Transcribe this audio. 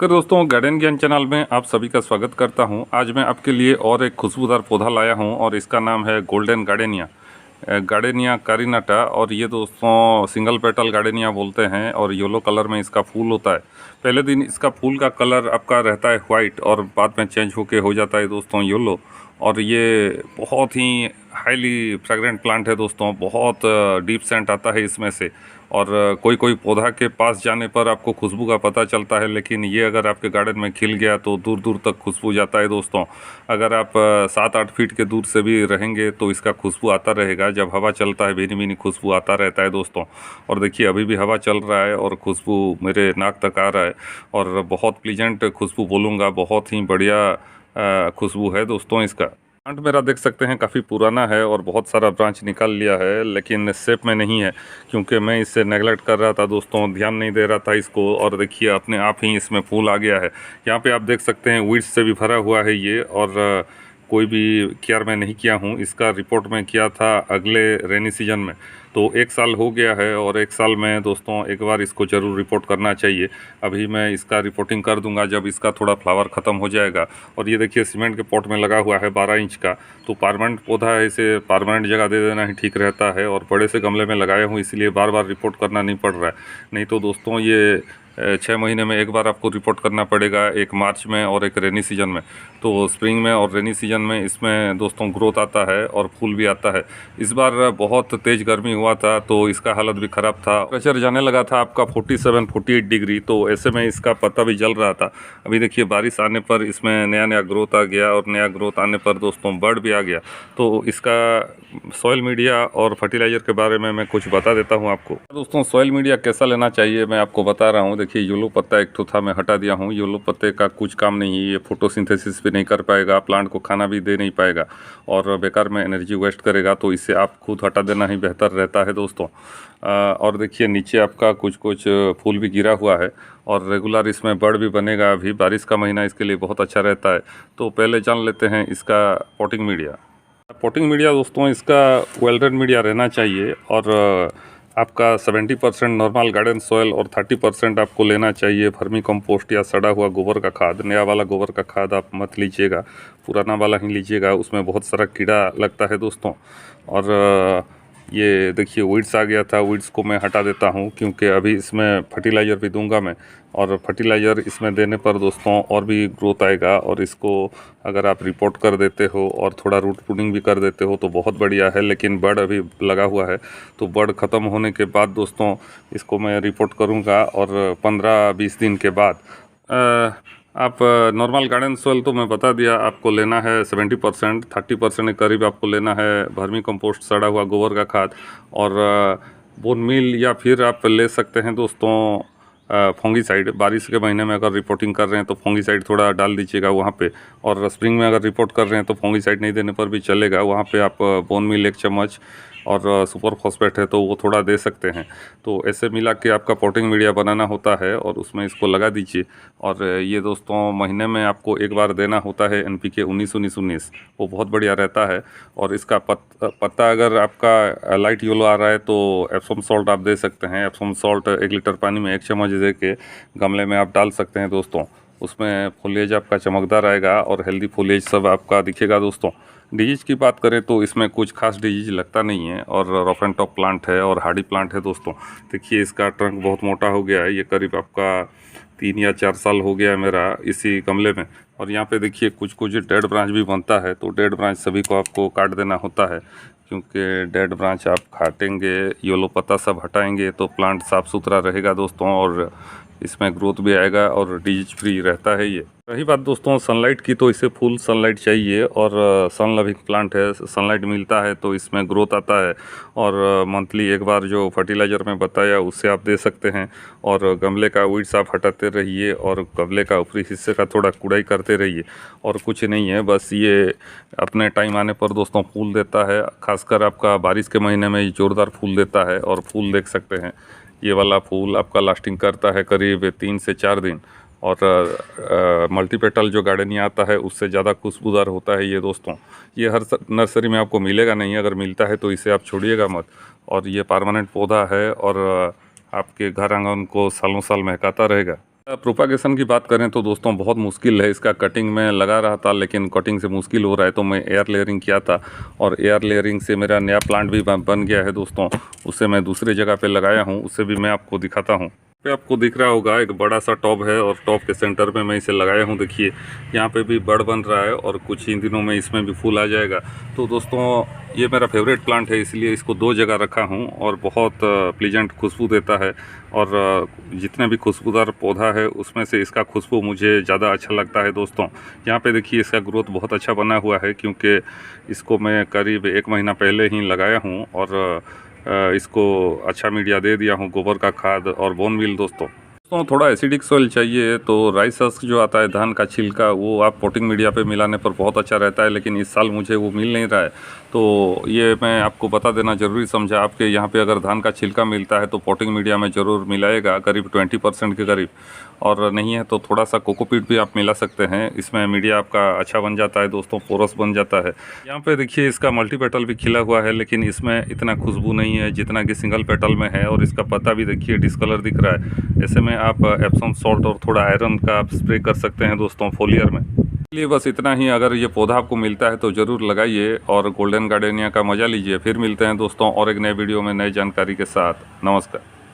नमस्कार दोस्तों, गार्डन ज्ञान चैनल में आप सभी का स्वागत करता हूं। आज मैं आपके लिए और एक खुशबूदार पौधा लाया हूं और इसका नाम है गोल्डन गार्डेनिया, गार्डेनिया कारिनाटा। और ये दोस्तों सिंगल पेटल गार्डेनिया बोलते हैं और येलो कलर में इसका फूल होता है। पहले दिन इसका फूल का कलर आपका रहता है वाइट और बाद में चेंज होके हो जाता है दोस्तों येलो। और ये बहुत ही हाईली फ्रेगरेंट प्लांट है दोस्तों, बहुत डीप सेंट आता है इसमें से। और कोई कोई पौधा के पास जाने पर आपको खुशबू का पता चलता है, लेकिन ये अगर आपके गार्डन में खिल गया तो दूर दूर तक खुशबू जाता है दोस्तों। अगर आप 7-8 फीट के दूर से भी रहेंगे तो इसका खुशबू आता रहेगा। जब हवा चलता है भीनी भीनी खुशबू आता रहता है दोस्तों। और देखिए अभी भी हवा चल रहा है और खुशबू मेरे नाक तक आ रहा है और बहुत प्लीजेंट खुशबू बोलूँगा, बहुत ही बढ़िया खुशबू है दोस्तों इसका। प्लांट मेरा देख सकते हैं काफ़ी पुराना है और बहुत सारा ब्रांच निकाल लिया है, लेकिन शेप में नहीं है क्योंकि मैं इससे नेगलेक्ट कर रहा था दोस्तों, ध्यान नहीं दे रहा था इसको। और देखिए अपने आप ही इसमें फूल आ गया है। यहाँ पे आप देख सकते हैं वीड्स से भी भरा हुआ है ये। और कोई भी केयर मैं नहीं किया हूँ इसका। रिपोर्ट में किया था अगले रेनी सीजन में, तो 1 साल हो गया है। और 1 साल में दोस्तों एक बार इसको ज़रूर रिपोर्ट करना चाहिए। अभी मैं इसका रिपोर्टिंग कर दूंगा जब इसका थोड़ा फ्लावर ख़त्म हो जाएगा। और ये देखिए सीमेंट के पॉट में लगा हुआ है 12 इंच का, तो परमानेंट पौधा है, इसे परमानेंट जगह दे देना ही ठीक रहता है। और बड़े से गमले में लगाया हूँ इसलिए बार बार रिपोर्ट करना नहीं पड़ रहा है। नहीं तो दोस्तों ये 6 महीने में एक बार आपको रिपोर्ट करना पड़ेगा, एक मार्च में और एक रेनी सीजन में। तो स्प्रिंग में और रेनी सीजन में इसमें दोस्तों ग्रोथ आता है और फूल भी आता है। इस बार बहुत तेज़ गर्मी हुआ था तो इसका हालत भी ख़राब था। टेम्परेचर जाने लगा था आपका 47-48 डिग्री, तो ऐसे में इसका पत्ता भी जल रहा था। अभी देखिए बारिश आने पर इसमें नया नया ग्रोथ आ गया और नया ग्रोथ आने पर दोस्तों बर्ड भी आ गया। तो इसका सॉइल मीडिया और फर्टिलाइज़र के बारे में मैं कुछ बता देता हूँ आपको। दोस्तों सॉइल मीडिया कैसा लेना चाहिए मैं आपको बता रहा हूँ। देखिए येलो पत्ता एक ठो था, मैं हटा दिया हूँ। येलो पत्ते का कुछ काम नहीं है, ये फोटोसिंथेसिस भी नहीं कर पाएगा, प्लांट को खाना भी दे नहीं पाएगा और बेकार में एनर्जी वेस्ट करेगा। तो इससे आप खुद हटा देना ही बेहतर रहता है दोस्तों। और देखिए नीचे आपका कुछ कुछ फूल भी गिरा हुआ है और रेगुलर इसमें बर्ड भी बनेगा। अभी बारिश का महीना इसके लिए बहुत अच्छा रहता है। तो पहले जान लेते हैं इसका पॉटिंग मीडिया। पॉटिंग मीडिया दोस्तों इसका वेल्डेड मीडिया रहना चाहिए। और आपका 70% नॉर्मल गार्डन सॉइल और 30% आपको लेना चाहिए वर्मी कंपोस्ट या सड़ा हुआ गोबर का खाद। नया वाला गोबर का खाद आप मत लीजिएगा, पुराना वाला ही लीजिएगा, उसमें बहुत सारा कीड़ा लगता है दोस्तों। और ये देखिए वीड्स आ गया था, वीड्स को मैं हटा देता हूँ क्योंकि अभी इसमें फर्टिलाइज़र भी दूंगा मैं। और फर्टिलाइज़र इसमें देने पर दोस्तों और भी ग्रोथ आएगा। और इसको अगर आप रिपोर्ट कर देते हो और थोड़ा रूट प्रूनिंग भी कर देते हो तो बहुत बढ़िया है। लेकिन बर्ड अभी लगा हुआ है, तो बर्ड ख़त्म होने के बाद दोस्तों इसको मैं रिपोर्ट करूँगा। और 15-20 दिन के बाद आप नॉर्मल गार्डन सॉइल तो मैं बता दिया आपको लेना है 70%, 30% के करीब आपको लेना है वर्मी कंपोस्ट सड़ा हुआ गोबर का खाद। और बोन मील या फिर आप ले सकते हैं दोस्तों फंगीसाइड। बारिश के महीने में अगर रिपोर्टिंग कर रहे हैं तो फंगीसाइड थोड़ा डाल दीजिएगा वहाँ पे। और स्प्रिंग में अगर रिपोर्ट कर रहे हैं तो फंगीसाइड नहीं देने पर भी चलेगा। वहाँ पे आप बोन मील 1 चम्मच और सुपर फॉस्फेट है तो वो थोड़ा दे सकते हैं। तो ऐसे मिला के आपका पॉटिंग मीडिया बनाना होता है और उसमें इसको लगा दीजिए। और ये दोस्तों महीने में आपको एक बार देना होता है NPK 19-19-19, वो बहुत बढ़िया रहता है। और इसका पत्ता अगर आपका लाइट येलो आ रहा है तो एप्सम सॉल्ट आप दे सकते हैं। एप्सम सॉल्ट 1 लीटर पानी में 1 चम्मच दे के गमले में आप डाल सकते हैं दोस्तों। उसमें फुलेज आपका चमकदार आएगा और हेल्दी फुलेज सब आपका दिखेगा दोस्तों। डिजीज़ की बात करें तो इसमें कुछ खास डिजीज लगता नहीं है और रफ एंड टॉप प्लांट है और हार्डी प्लांट है दोस्तों। देखिए इसका ट्रंक बहुत मोटा हो गया है, ये करीब आपका 3 या 4 साल हो गया है मेरा इसी गमले में। और यहाँ पे देखिए कुछ कुछ डेड ब्रांच भी बनता है, तो डेड ब्रांच सभी को आपको काट देना होता है क्योंकि डेड ब्रांच आप काटेंगे, येलो पत्ता सब हटाएंगे तो प्लांट साफ़ सुथरा रहेगा दोस्तों और इसमें ग्रोथ भी आएगा और डिजीज फ्री रहता है ये। रही बात दोस्तों सनलाइट की, तो इसे फुल सनलाइट चाहिए और सन लविंग प्लांट है, सनलाइट मिलता है तो इसमें ग्रोथ आता है। और मंथली एक बार जो फर्टिलाइज़र में बताया उससे आप दे सकते हैं। और गमले का वीड्स आप हटाते रहिए और गमले का ऊपरी हिस्से का थोड़ा कुड़ाई करते रहिए। और कुछ नहीं है, बस ये अपने टाइम आने पर दोस्तों फूल देता है। खासकर आपका बारिश के महीने में ज़ोरदार फूल देता है। और फूल देख सकते हैं, ये वाला फूल आपका लास्टिंग करता है करीब 3 से 4 दिन। और मल्टीपेटल जो गार्डनिया आता है उससे ज़्यादा खुशबूदार होता है ये दोस्तों। ये हर नर्सरी में आपको मिलेगा नहीं, अगर मिलता है तो इसे आप छोड़िएगा मत। और ये परमानेंट पौधा है और आपके घर आंगन को सालों साल महकाता रहेगा। प्रोपागेशन की बात करें तो दोस्तों बहुत मुश्किल है। इसका कटिंग में लगा रहा था लेकिन कटिंग से मुश्किल हो रहा है, तो मैं एयर लेयरिंग किया था और एयर लेयरिंग से मेरा नया प्लांट भी बन गया है दोस्तों। उसे मैं दूसरी जगह पे लगाया हूँ, उससे भी मैं आपको दिखाता हूँ। पे आपको दिख रहा होगा एक बड़ा सा टॉप है और टॉप के सेंटर पे मैं इसे लगाया हूँ। देखिए यहाँ पे भी बड़ बन रहा है और कुछ ही दिनों में इसमें भी फूल आ जाएगा। तो दोस्तों ये मेरा फेवरेट प्लांट है, इसलिए इसको दो जगह रखा हूँ और बहुत प्लीजेंट खुशबू देता है। और जितने भी खुशबूदार पौधा है उसमें से इसका खुशबू मुझे ज़्यादा अच्छा लगता है दोस्तों। यहाँ पे देखिए इसका ग्रोथ बहुत अच्छा बना हुआ है, क्योंकि इसको मैं करीब 1 महीना पहले ही लगाया हूँ और इसको अच्छा मीडिया दे दिया हूँ, गोबर का खाद और बोन मील दोस्तों। थोड़ा एसिडिक सॉइल चाहिए तो राइस हस्क जो आता है धान का छिलका, वो आप पोटिंग मीडिया पे मिलाने पर बहुत अच्छा रहता है, लेकिन इस साल मुझे वो मिल नहीं रहा है। तो ये मैं आपको बता देना ज़रूरी समझा। आपके यहाँ पे अगर धान का छिलका मिलता है तो पोटिंग मीडिया में ज़रूर मिलाएगा, करीब 20% के करीब। और नहीं है तो थोड़ा सा कोकोपीट भी आप मिला सकते हैं, इसमें मीडिया आपका अच्छा बन जाता है दोस्तों, पोरस बन जाता है। यहाँ पे देखिए इसका मल्टी पेटल भी खिला हुआ है, लेकिन इसमें इतना खुशबू नहीं है जितना कि सिंगल पेटल में है। और इसका पत्ता भी देखिए डिस्कलर दिख रहा है। ऐसे में आप एप्सम सॉल्ट और थोड़ा आयरन का आप स्प्रे कर सकते हैं दोस्तों फोलियर में। इसलिए बस इतना ही। अगर ये पौधा आपको मिलता है तो ज़रूर लगाइए और गोल्डन गार्डेनिया का मज़ा लीजिए। फिर मिलते हैं दोस्तों और एक नए वीडियो में नई जानकारी के साथ। नमस्कार।